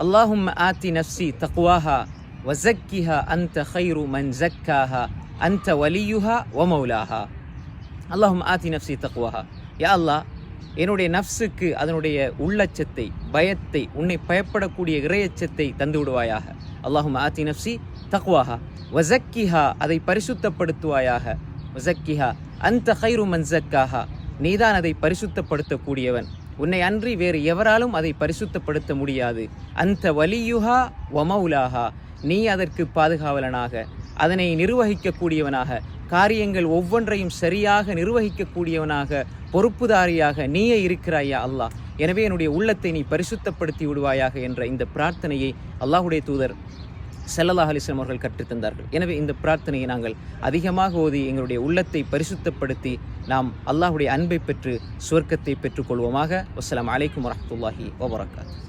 அல்லாஹும்ம ஆத்தி நஃப்ஸி தக்வாஹா வஸக்கிஹா அன்த கைரு மன் ஸக்காஹா அன்த வலியுஹா வ மௌலாஹா. அல்லாஹும்ம ஆத்தி நஃப்ஸி தக்வாஹா. யா அல்லாஹ், என்னுடைய நஃப்ஸுக்கு அதனுடைய உள்ளச்சத்தை, பயத்தை, உன்னை பயப்படக்கூடிய இறையச்சத்தை தந்து விடுவாயாக. அல்லாஹும்ம ஆத்தி நஃப்ஸி தக்வாஹா வஸக்கிஹா, அதை பரிசுத்தப்படுத்துவாயாக. வஸக்கிஹா அன்த கைரு மன் ஸக்காஹா, நீதான் அதை பரிசுத்தப்படுத்தக்கூடியவன், உன்னை அன்றி வேறு எவராலும் அதை பரிசுத்தப்படுத்த முடியாது. அன்த வலியுஹா வ மௌலாஹா, நீ அதற்கு பாதுகாவலனாக, அதனை நிர்வகிக்கக்கூடியவனாக, காரியங்கள் ஒவ்வொன்றையும் சரியாக நிர்வகிக்கக்கூடியவனாக, பொறுப்புதாரியாக நீயே இருக்கிறாயா அல்லாஹ். எனவே என்னுடைய உள்ளத்தை நீ பரிசுத்தப்படுத்தி விடுவாயாக என்ற இந்த பிரார்த்தனையை அல்லாஹுடைய தூதர் ஸல்லல்லாஹு அலைஹி வஸல்லம் அவர்கள் கற்றுத்தந்தார்கள். எனவே இந்த பிரார்த்தனையை நாங்கள் அதிகமாக ஓதி எங்களுடைய உள்ளத்தை பரிசுத்தப்படுத்தி நாம் அல்லாஹுடைய அன்பை பெற்று சுவர்க்கத்தை பெற்றுக்கொள்வோமாக. வஸ்ஸலாமு அலைக்கும் வரஹ்மத்துல்லாஹி வபரகாத்துஹு.